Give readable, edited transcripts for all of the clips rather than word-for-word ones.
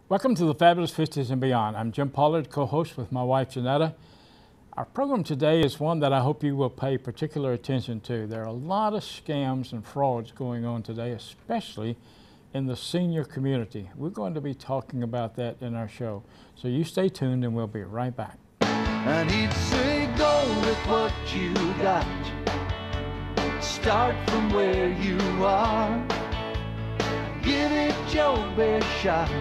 Welcome to the Fabulous 50s and Beyond. I'm Jim Pollard, co-host with my wife, Jeanetta. Our program today is one that I hope you will pay particular attention to. There are a lot of scams and frauds going on today, especially in the senior community. We're going to be talking about that in our show. So you stay tuned and we'll be right back. And he'd say, go with what you got. Start from where you are. Give it your best shot.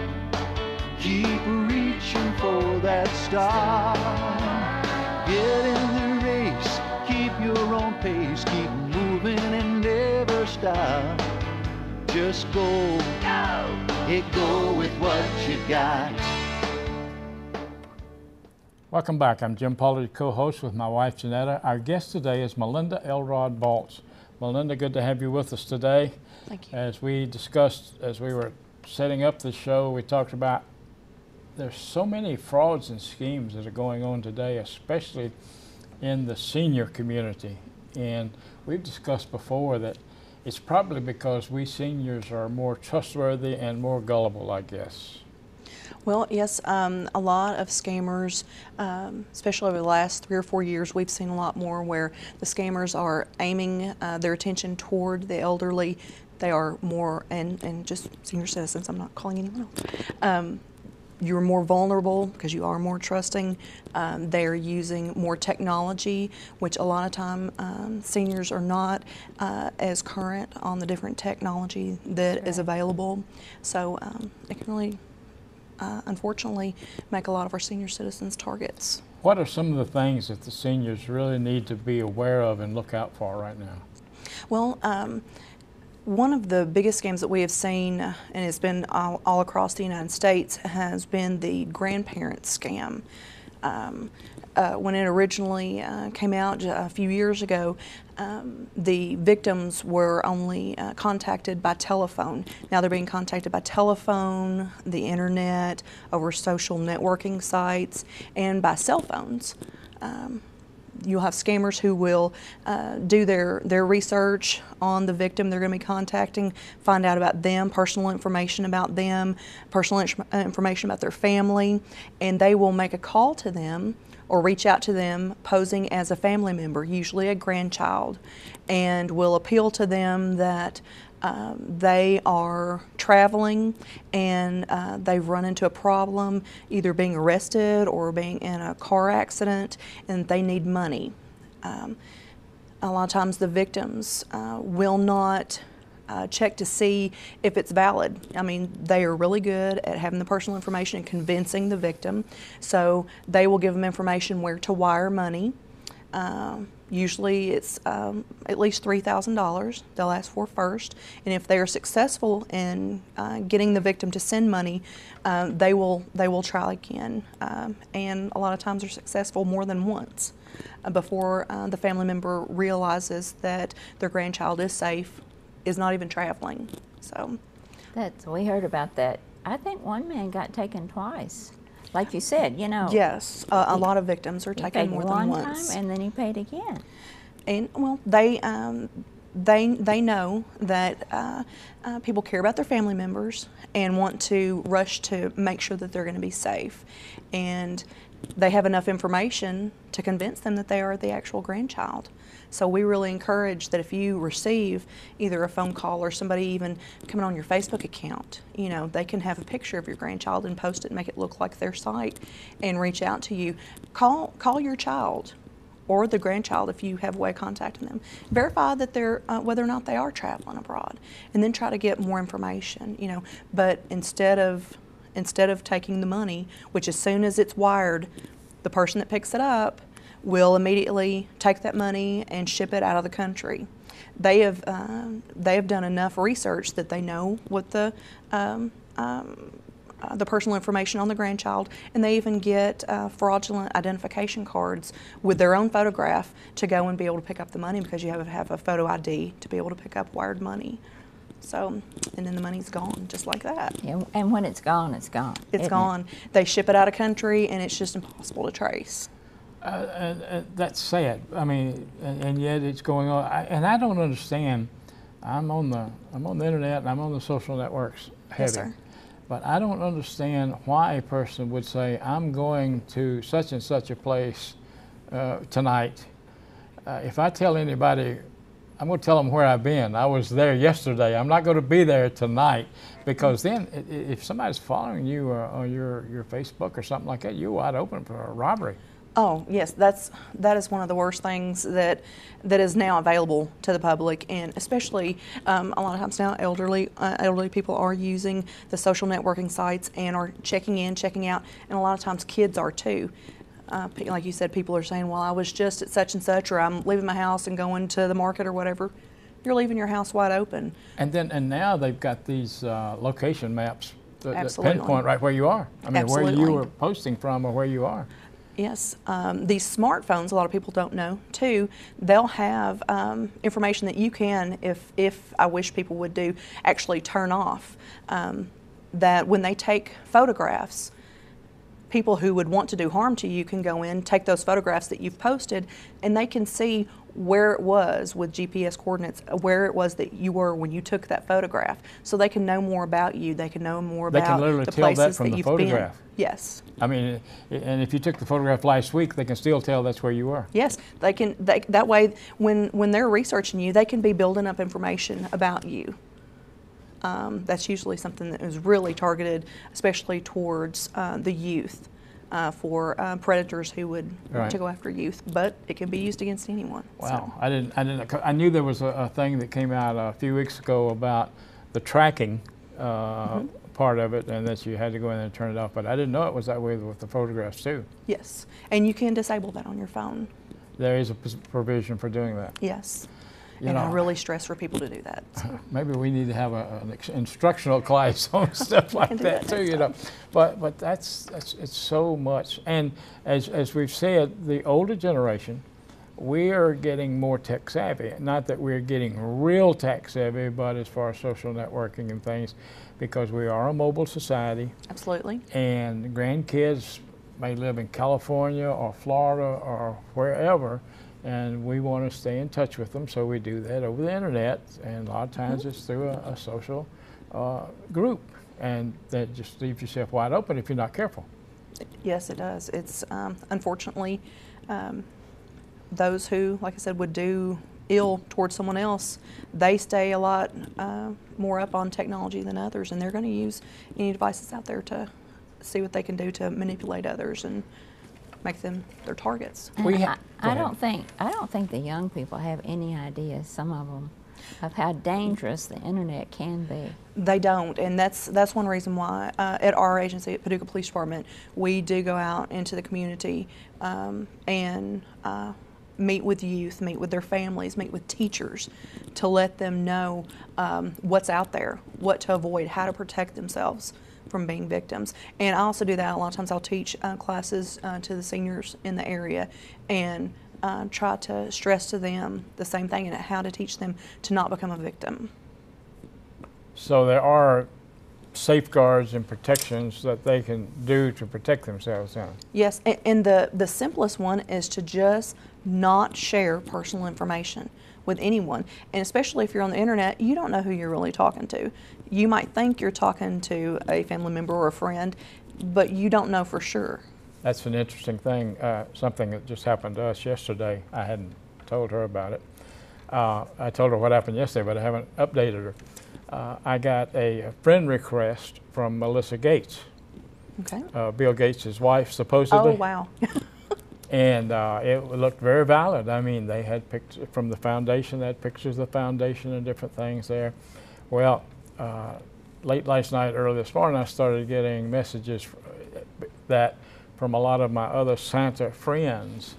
Keep reaching for that star. Get in the race, keep your own pace, keep moving and never stop. Just go, go with what you got. Welcome back. I'm Jim Pollard, co-host with my wife, Jeanetta. Our guest today is Malinda Elrod-Baltz. Malinda, good to have you with us today. Thank you. As we discussed, as we were setting up the show, we talked about there's so many frauds and schemes that are going on today, especially in the senior community. And we've discussed before that it's probably because we seniors are more trustworthy and more gullible, I guess. Well, yes, a lot of scammers, especially over the last 3 or 4 years, we've seen a lot more where the scammers are aiming their attention toward the elderly. They are more, and just senior citizens, I'm not calling anyone else. You're more vulnerable because you are more trusting. They're using more technology, which a lot of time seniors are not as current on the different technology that is available. So it can really, unfortunately, make a lot of our senior citizens targets. What are some of the things that the seniors really need to be aware of and look out for right now? Well, one of the biggest scams that we have seen, and it's been all across the United States, has been the grandparent scam. When it originally came out a few years ago, the victims were only contacted by telephone. Now they're being contacted by telephone, the internet, over social networking sites, and by cell phones. You'll have scammers who will do their research on the victim they're going to be contacting, find out about them, personal information about them, personal information about their family, and they will make a call to them or reach out to them posing as a family member, usually a grandchild, and will appeal to them that they are traveling and they've run into a problem, either being arrested or being in a car accident, and they need money. A lot of times the victims will not check to see if it's valid. I mean, they are really good at having the personal information and convincing the victim, so they will give them information where to wire money. Usually it's at least $3,000 they'll ask for first, and if they are successful in getting the victim to send money, they will try again, and a lot of times they're successful more than once before the family member realizes that their grandchild is safe, is not even traveling. So we heard about that. I think one man got taken twice. Like you said, you know. Yes, a lot of victims are taken more than once. One time, and then he paid again. And well, they know that people care about their family members and want to rush to make sure that they're going to be safe, and they have enough information to convince them that they are the actual grandchild. So we really encourage that if you receive either a phone call or somebody even coming on your Facebook account, you know, they can have a picture of your grandchild and post it and make it look like their site and reach out to you. Call your child or the grandchild if you have a way of contacting them. Verify that they're whether or not they are traveling abroad, and then try to get more information, you know. But instead of taking the money, which as soon as it's wired, the person that picks it up will immediately take that money and ship it out of the country. They have done enough research that they know what the personal information on the grandchild, and they even get fraudulent identification cards with their own photograph to go and be able to pick up the money, because you have to have a photo ID to be able to pick up wired money. So, and then the money's gone, just like that. Yeah, and when it's gone, it's gone. It's gone. They ship it out of country, and it's just impossible to trace. That's sad. I mean, and yet it's going on. And I don't understand. I'm on the internet and I'm on the social networks heavy. Yes, sir. But I don't understand why a person would say, I'm going to such and such a place tonight. If I tell anybody, I'm going to tell them where I've been. I was there yesterday. I'm not going to be there tonight, because then if somebody's following you on your Facebook or something like that, you're wide open for a robbery. Oh yes, that is one of the worst things that is now available to the public, and especially a lot of times now elderly people are using the social networking sites and are checking in, checking out, and a lot of times kids are too. Like you said, people are saying, well, I was just at such and such, or I'm leaving my house and going to the market or whatever. You're leaving your house wide open. And now they've got these location maps that Absolutely. pinpoint right where you are. I mean, Absolutely. where you are posting from or where you are. Yes, these smartphones, a lot of people don't know too, they'll have information that you can, if I wish people would do, actually turn off. That when they take photographs, people who would want to do harm to you can go in, take those photographs that you've posted, and they can see where it was with GPS coordinates, where it was that you were when you took that photograph. So they can know more about you. They can know more about the places that you've been. Yes. I mean, and if you took the photograph last week, they can still tell that's where you were. Yes, they can. That way, when they're researching you, they can be building up information about you. That's usually something that is really targeted, especially towards the youth, for predators who would want to go after youth. But it can be used against anyone. Wow, so. I knew there was a thing that came out a few weeks ago about the tracking part of it, and that you had to go in there and turn it off. But I didn't know it was that way with the photographs too. Yes, and you can disable that on your phone. There is a provision for doing that. Yes. You and know, I really stress for people to do that. So. Maybe we need to have an instructional class on stuff like that too. You know, but it's so much. And as we've said, the older generation, we are getting more tech savvy. Not that we're getting real tech savvy, but as far as social networking and things, because we are a mobile society. Absolutely. And grandkids may live in California or Florida or wherever, and we want to stay in touch with them, so we do that over the internet, and a lot of times it's through a social group, and that just leaves yourself wide open if you're not careful. Yes, it does. It's unfortunately those who, like I said, would do ill towards someone else, they stay a lot more up on technology than others, and they're going to use any devices out there to see what they can do to manipulate others and make them their targets. I don't think the young people have any idea, some of them, of how dangerous the internet can be. They don't, and that's one reason why at our agency at Paducah Police Department, we do go out into the community and meet with youth, meet with their families, meet with teachers to let them know what's out there, what to avoid, how to protect themselves from being victims. And I also do that a lot of times. I'll teach classes to the seniors in the area and try to stress to them the same thing and how to teach them to not become a victim. So there are safeguards and protections that they can do to protect themselves. Yeah. Yes, and the simplest one is to just not share personal information with anyone. And especially if you're on the internet, you don't know who you're really talking to. You might think you're talking to a family member or a friend, but you don't know for sure. That's an interesting thing, something that just happened to us yesterday. I hadn't told her about it. I told her what happened yesterday, but I haven't updated her. I got a friend request from Melissa Gates, Bill Gates' wife, supposedly. Oh, wow. And it looked very valid. I mean, they had pictures from the foundation, they had pictures of the foundation and different things there. Well, late last night, early this morning, I started getting messages that from a lot of my other Santa friends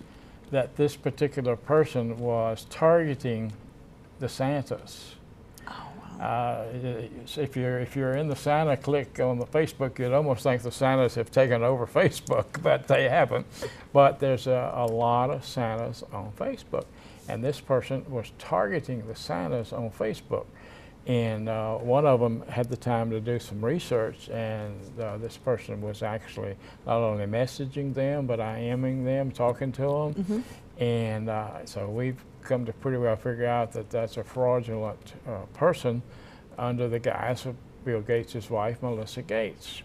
that this particular person was targeting the Santas. If you're in the Santa clique on the Facebook, you'd almost think the Santas have taken over Facebook, but they haven't. But there's a lot of Santas on Facebook, and this person was targeting the Santas on Facebook. And one of them had the time to do some research, and this person was actually not only messaging them, but IMing them, talking to them. Mm-hmm. And so we've come to pretty well figure out that that's a fraudulent person under the guise of Bill Gates' wife, Melissa Gates.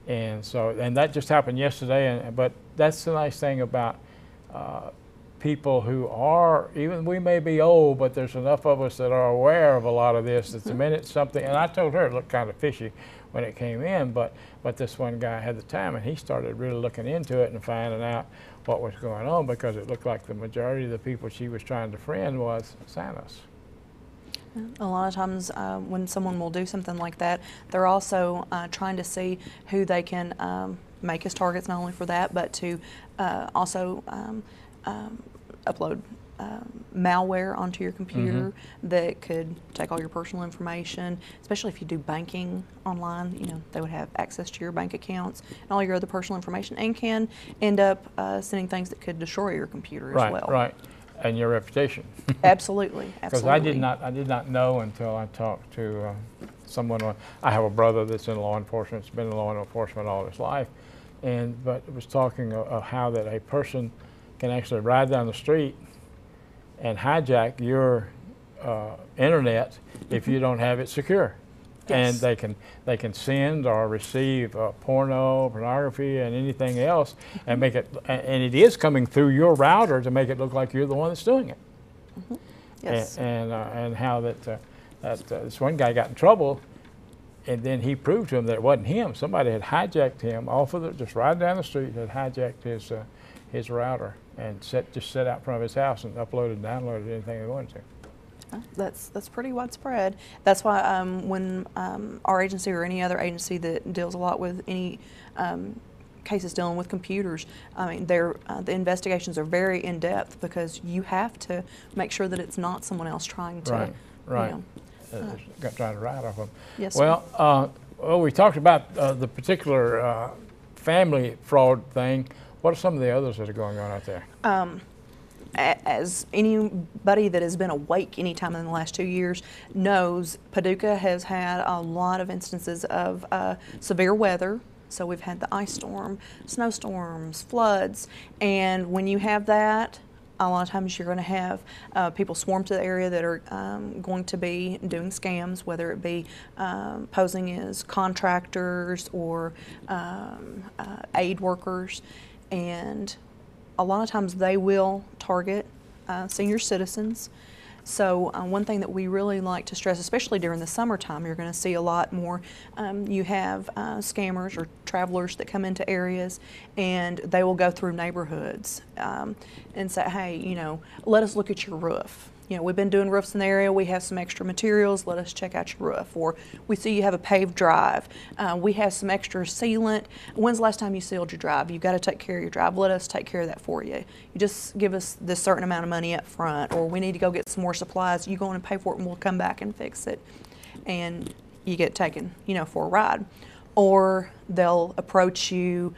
And so, and that just happened yesterday. But that's the nice thing about people who are, even we may be old, but there's enough of us that are aware of a lot of this, that the minute something, and I told her it looked kind of fishy when it came in, but this one guy had the time, and he started really looking into it and finding out what was going on, because it looked like the majority of the people she was trying to friend was Santas. A lot of times when someone will do something like that, they're also trying to see who they can make as targets, not only for that, but to also upload malware onto your computer that could take all your personal information, especially if you do banking online. You know, they would have access to your bank accounts and all your other personal information, and can end up sending things that could destroy your computer as well. Right, and your reputation. Absolutely, Because absolutely. I did not know until I talked to someone. I have a brother that's in law enforcement. He's been in law enforcement all his life, but it was talking of how that a person can actually ride down the street and hijack your internet if you don't have it secure. Yes. And they can send or receive pornography and anything else, and make it, and it is coming through your router to make it look like you're the one that's doing it. Yes. And how this one guy got in trouble, and then he proved to him that it wasn't him. Somebody had hijacked him off of just right down the street, had hijacked his router and just set out front of his house and uploaded and downloaded anything they wanted to. That's pretty widespread. That's why when our agency or any other agency that deals a lot with any cases dealing with computers, I mean, the investigations are very in depth, because you have to make sure that it's not someone else trying to, right. You know, Trying to ride off them. Yes. Well, we talked about the particular family fraud thing. What are some of the others that are going on out there? As anybody that has been awake any time in the last 2 years knows, Paducah has had a lot of instances of severe weather. So we've had the ice storm, snowstorms, floods, and when you have that, a lot of times you're going to have people swarm to the area that are going to be doing scams, whether it be posing as contractors or aid workers, and a lot of times they will target senior citizens. So one thing that we really like to stress, especially during the summertime, you're going to see a lot more. You have scammers or travelers that come into areas, and they will go through neighborhoods and say, hey, you know, let us look at your roof. You know, we've been doing roofs in the area, we have some extra materials, let us check out your roof. Or we see you have a paved drive, we have some extra sealant. When's the last time you sealed your drive? You've got to take care of your drive, let us take care of that for you. You just give us this certain amount of money up front, or we need to go get some more supplies, you go in and pay for it and we'll come back and fix it. And you get taken, you know, for a ride. Or they'll approach you,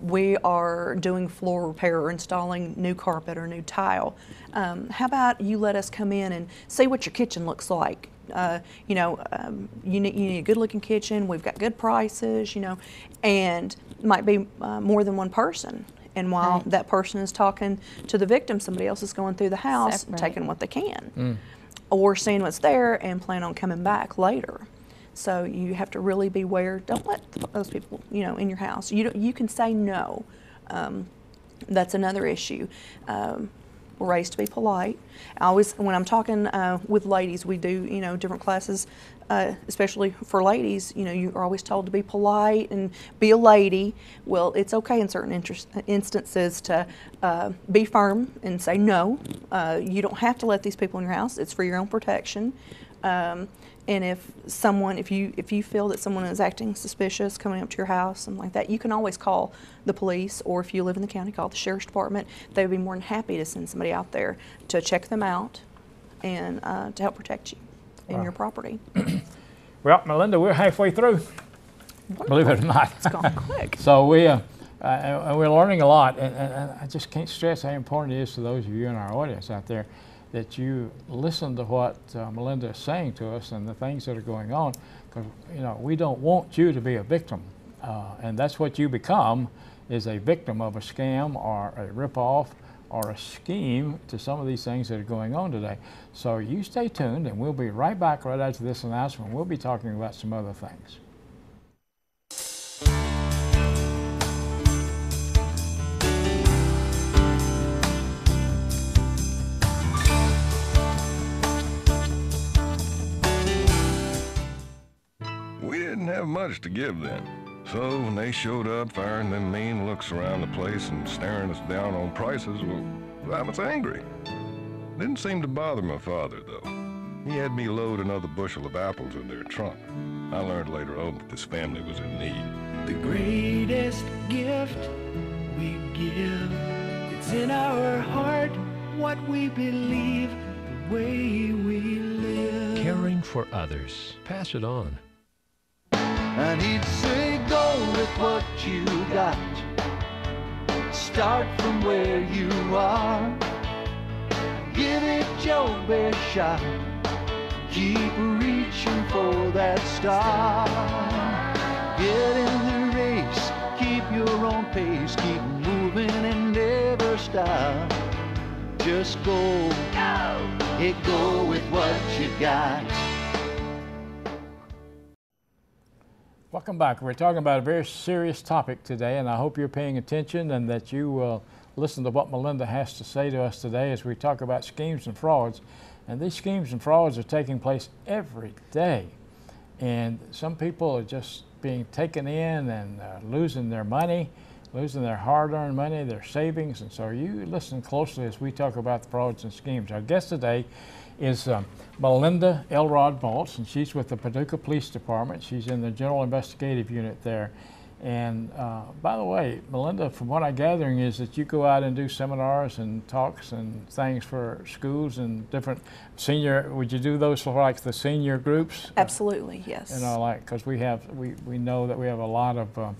we are doing floor repair or installing new carpet or new tile. How about you let us come in and see what your kitchen looks like? You know, you need a good looking kitchen, we've got good prices, you know, and it might be more than one person. And while that person is talking to the victim, somebody else is going through the house and taking what they can. Or seeing what's there and plan on coming back later. So you have to really beware. Don't let those people, you know, in your house. You can say no. That's another issue. We're raised to be polite. I always, when I'm talking with ladies, we do, you know, different classes, especially for ladies. You know, you are always told to be polite and be a lady. Well, it's okay in certain instances to be firm and say no. You don't have to let these people in your house. It's for your own protection. And if you feel that someone is acting suspicious, coming up to your house, something like that, you can always call the police, or if you live in the county, call the sheriff's department. They would be more than happy to send somebody out there to check them out and to help protect you and your property. Well, Malinda, we're halfway through. Wonderful. Believe it or not. It's gone quick. So we're learning a lot, and I just can't stress how important it is to those of you in our audience out there that you listen to what Malinda is saying to us and the things that are going on, because you know we don't want you to be a victim, and that's what you become, is a victim of a scam or a ripoff or a scheme to some of these things that are going on today. So you stay tuned, and we'll be right back right after this announcement. We'll be talking about some other things. We didn't have much to give then. So when they showed up, firing them mean looks around the place and staring us down on prices, well, I was angry. Didn't seem to bother my father, though. He had me load another bushel of apples in their trunk. I learned later on that this family was in need. The greatest gift we give, it's in our heart, what we believe, the way we live. Caring for others. Pass it on. And he'd say, go with what you got. Start from where you are. Give it your best shot. Keep reaching for that star. Get in the race, keep your own pace, keep moving and never stop. Just go, go with what you got. Welcome back. We're talking about a very serious topic today, and I hope you're paying attention and that you will listen to what Malinda has to say to us today as we talk about schemes and frauds. And these schemes and frauds are taking place every day. And some people are just being taken in and losing their money, losing their hard-earned money, their savings. And so you listen closely as we talk about the frauds and schemes. Our guest today is Malinda Elrod-Baltz, and she's with the Paducah Police Department. She's in the General Investigative Unit there. And by the way, Malinda, from what I'm gathering is that you go out and do seminars and talks and things for schools and different senior, would you do those for like the senior groups? Absolutely, yes. You know, like, because we know that we have a lot of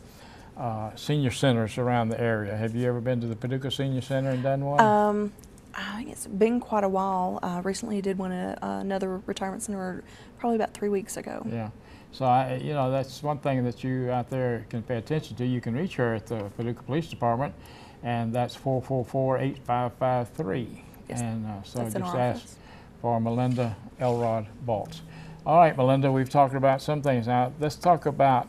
senior centers around the area. Have you ever been to the Paducah Senior Center and done one? I think it's been quite a while. Recently I did one at another retirement center probably about 3 weeks ago. Yeah. So, you know, that's one thing that you out there can pay attention to. You can reach her at the Paducah Police Department, and that's 444-8553. Yes, and so that's just ask for Malinda Elrod-Baltz. All right, Malinda, we've talked about some things. Now, let's talk about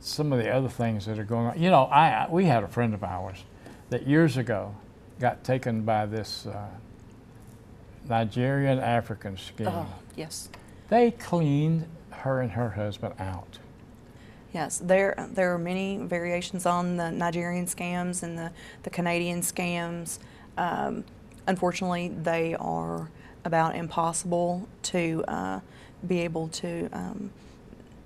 some of the other things that are going on. You know, we had a friend of ours that years ago got taken by this Nigerian African scheme. Oh, yes. They cleaned her and her husband out. Yes, there are many variations on the Nigerian scams and the Canadian scams. Unfortunately, they are about impossible to be able to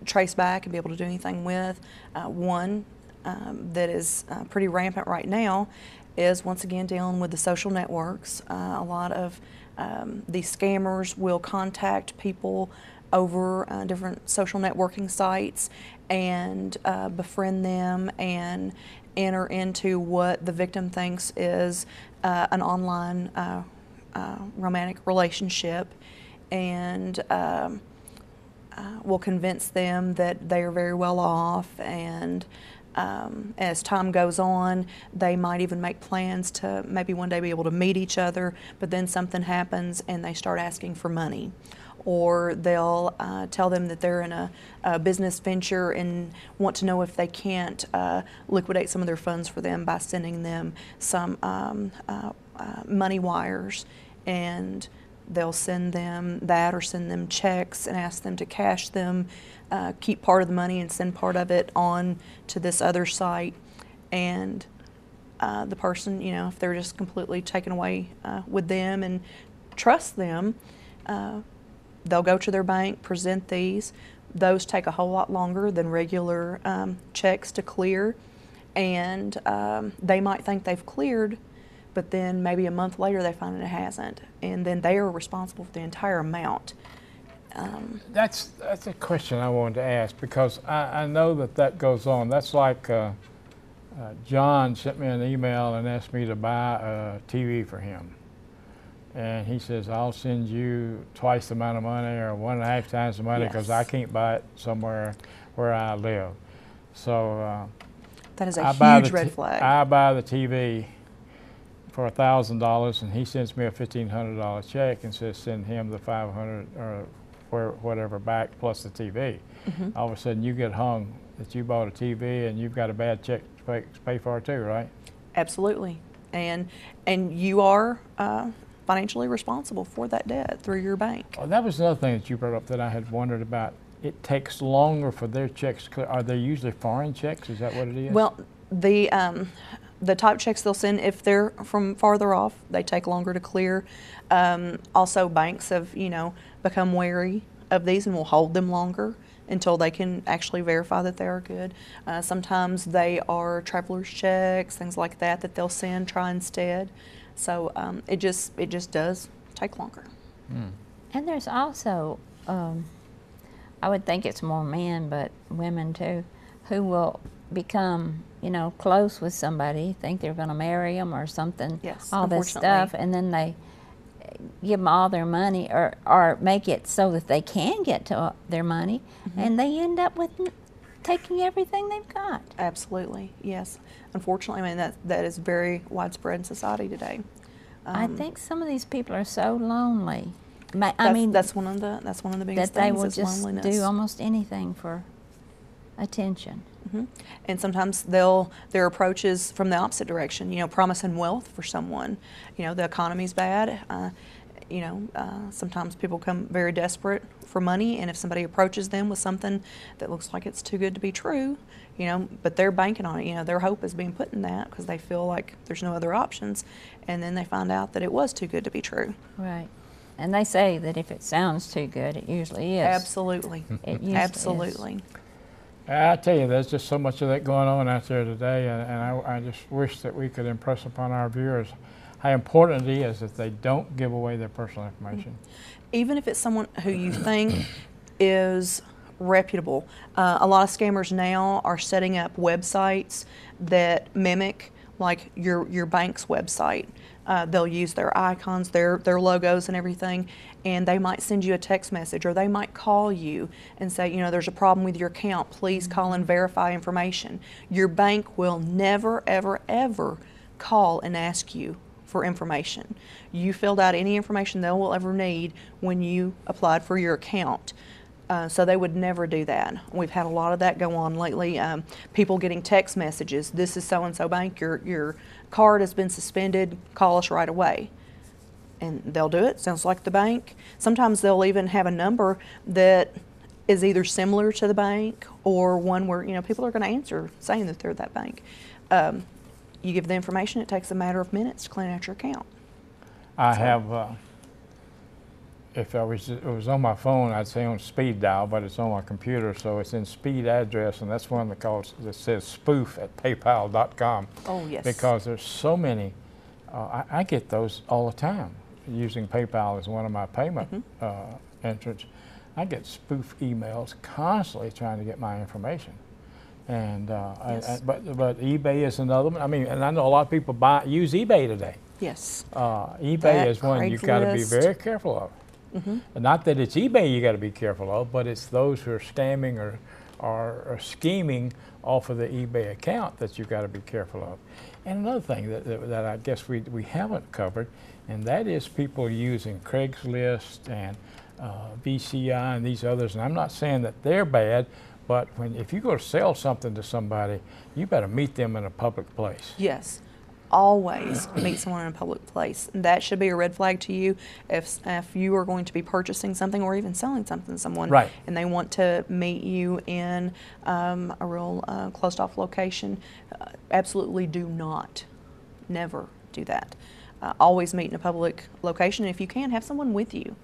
trace back and be able to do anything with. One that is pretty rampant right now is once again dealing with the social networks. A lot of these scammers will contact people over different social networking sites and befriend them and enter into what the victim thinks is an online romantic relationship, and will convince them that they are very well off, and as time goes on, they might even make plans to maybe one day be able to meet each other, but then something happens and they start asking for money. Or they'll tell them that they're in a business venture and want to know if they can't liquidate some of their funds for them by sending them some money wires, and they'll send them that or send them checks and ask them to cash them, keep part of the money and send part of it on to this other site. And the person, you know, if they're just completely taken away with them and trust them, they'll go to their bank, present these. Those take a whole lot longer than regular checks to clear, and they might think they've cleared, but then maybe a month later they find it hasn't, and then they are responsible for the entire amount. That's a question I wanted to ask, because I know that goes on. That's like John sent me an email and asked me to buy a TV for him. And he says, I'll send you twice the amount of money or 1.5 times the money because I can't buy it somewhere where I live. So That is a huge red flag. I buy the TV for $1,000, and he sends me a $1,500 check and says send him the $500 or whatever back plus the TV. All of a sudden, you get hung that you bought a TV and you've got a bad check to pay for it too, right? Absolutely, and you are financially responsible for that debt through your bank. Well, that was another thing that you brought up that I had wondered about. It takes longer for their checks. Are they usually foreign checks? Is that what it is? Well, the type checks they'll send, if they're from farther off, they take longer to clear. Also, banks have, become wary of these and will hold them longer until they can actually verify that they are good. Sometimes they are traveler's checks, things like that they'll try instead. So it just does take longer. And there's also, I would think it's more men, but women too, who will become, close with somebody, think they're going to marry them or something, yes, all this stuff, and then they give them all their money or make it so that they can get to their money, and they end up with taking everything they've got. Absolutely, yes. Unfortunately, I mean, that is very widespread in society today. I think some of these people are so lonely. That's one of the biggest that they things will is just loneliness. do almost anything for attention. And sometimes their approach is from the opposite direction, promising wealth for someone. The economy's bad. Sometimes people come very desperate for money, and if somebody approaches them with something that looks like it's too good to be true, but they're banking on it, their hope is being put in that because they feel like there's no other options, and then they find out that it was too good to be true. Right. And they say that if it sounds too good, it usually is. Absolutely. It usually Absolutely. is. I tell you, there's just so much of that going on out there today, and I just wish that we could impress upon our viewers how important it is that they don't give away their personal information. Even if it's someone who you think is reputable. A lot of scammers now are setting up websites that mimic like your bank's website. They'll use their icons, their logos and everything, and they might send you a text message, or they might call you and say, there's a problem with your account, please call and verify information. Your bank will never, ever, ever call and ask you for information. You filled out any information they will ever need when you applied for your account. So they would never do that. We've had a lot of that go on lately. People getting text messages, this is so-and-so bank, your card has been suspended, call us right away. And they'll do it, sounds like the bank. Sometimes they'll even have a number that is either similar to the bank or one where people are going to answer saying that they're that bank. You give the information, it takes a matter of minutes to clean out your account. I have, if it was on my phone, I'd say on speed dial, but it's on my computer, so it's in speed address, and that's one that says spoof at paypal.com. Oh, yes. Because there's so many, I get those all the time, using PayPal as one of my payment entrants. I get spoof emails constantly trying to get my information. And Yes. but eBay is another one. I mean, and I know a lot of people use eBay today. Yes. eBay That, is one you've got to be Craigslist. very careful of. And not that it's eBay you got to be careful of, but it's those who are scamming or scheming off of the eBay account that you've got to be careful of. And another thing that I guess we haven't covered, and that is people using Craigslist and VCI and these others. And I'm not saying that they're bad, but if you go to sell something to somebody, you better meet them in a public place. Yes. Always meet someone in a public place. That should be a red flag to you if you are going to be purchasing something or even selling something to someone, Right. and they want to meet you in a real closed off location. Absolutely do not, never do that. Always meet in a public location, and if you can, have someone with you.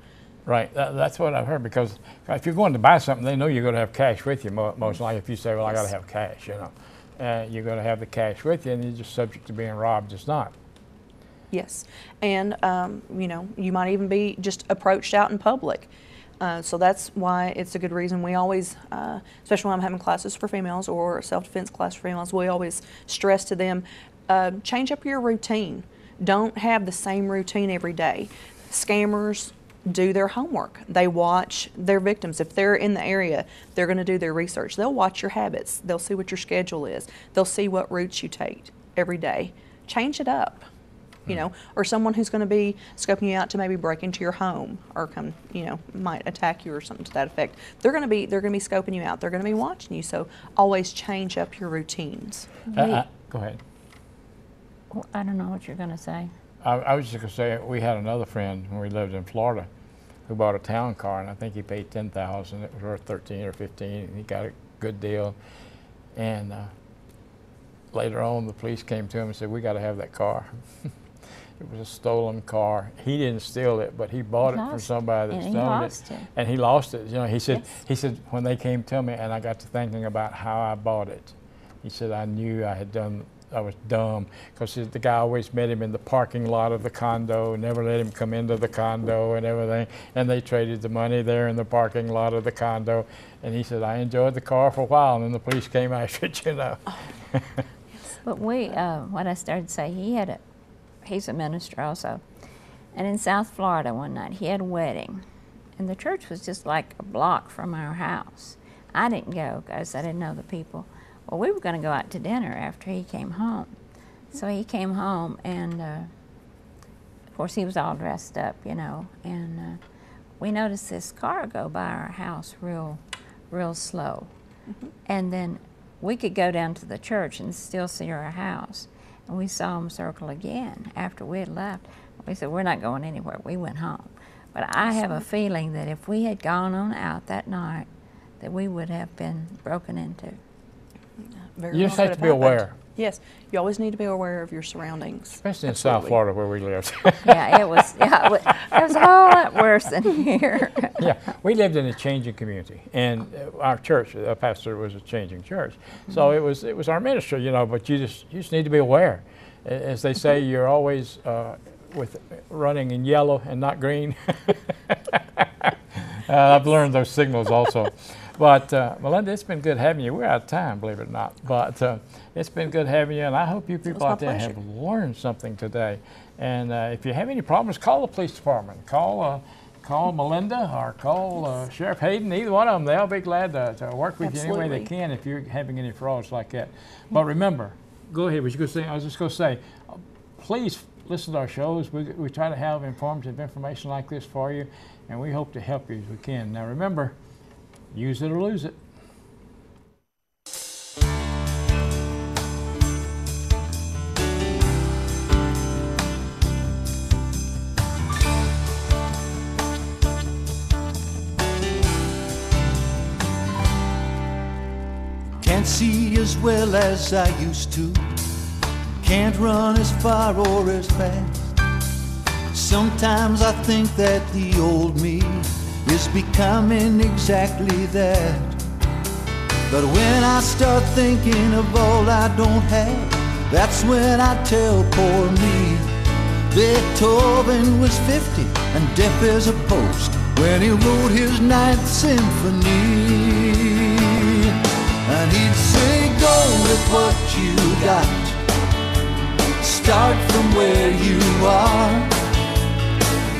Right, that's what I've heard, because if you're going to buy something, they know you're going to have cash with you, most likely. If you say, well, I got to have cash, you're going to have the cash with you, and you're just subject to being robbed, just not. Yes, and you might even be just approached out in public. So that's why it's a good reason we always, especially when I'm having classes for females or self-defense class for females, we always stress to them, change up your routine. Don't have the same routine every day. Scammers do their homework. They watch their victims. If they're in the area, they're going to do their research. They'll watch your habits. They'll see what your schedule is. They'll see what routes you take every day. Change it up, you know, or someone who's going to be scoping you out to maybe break into your home or come, you know, might attack you or something to that effect. They're going to be scoping you out. They're going to be watching you. So always change up your routines. Go ahead. Well, I don't know what you're going to say. I was just going to say, we had another friend when we lived in Florida who bought a town car, and I think he paid $10,000. It was worth 13 or 15, and he got a good deal. And later on, the police came to him and said, "We got to have that car." It was a stolen car. He didn't steal it, but he bought it from somebody that stole it, and he lost it. You know, he said, when they came to me, and I got to thinking about how I bought it. He said, "I knew I was dumb," because the guy always met him in the parking lot of the condo, never let him come into the condo and everything, and they traded the money there in the parking lot of the condo. And he said, "I enjoyed the car for a while, and then the police came after it, you know." But what I started to say, he's a minister also, and in South Florida one night he had a wedding, and the church was just like a block from our house. I didn't go because I didn't know the people. Well, we were going to go out to dinner after he came home. So he came home, and of course he was all dressed up, you know, and we noticed this car go by our house real slow. And then we could go down to the church and still see our house. And we saw him circle again after we had left. We said, "We're not going anywhere." We went home. But I have a feeling that if we had gone on out that night, that we would have been broken into. You just have to be aware. Yes, you always need to be aware of your surroundings. Especially in South Florida where we lived. Yeah, it was a whole lot worse than here. Yeah, we lived in a changing community, and our church, our pastor was a changing church. So it was our ministry, you know, but you just need to be aware. As they say, you're always running in yellow and not green. I've learned those signals also. But Malinda, it's been good having you. We're out of time, believe it or not. But it's been good having you, and I hope you people out there have learned something today. And if you have any problems, call the police department. Call Malinda or call Sheriff Hayden. Either one of them, they'll be glad to work with you any way they can if you're having any frauds like that. But remember, go ahead. What you going to say? I was just going to say, please listen to our shows. We try to have informative information like this for you, and we hope to help you as we can. Now remember, use it or lose it. Can't see as well as I used to. Can't run as far or as fast. Sometimes I think that the old me is becoming exactly that. But when I start thinking of all I don't have, that's when I tell poor me Beethoven was 50 and deaf as a post when he wrote his Ninth Symphony. And he'd say, go with what you got, start from where you are,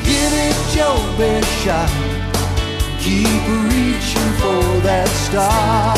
give it your best shot, keep reaching for that star.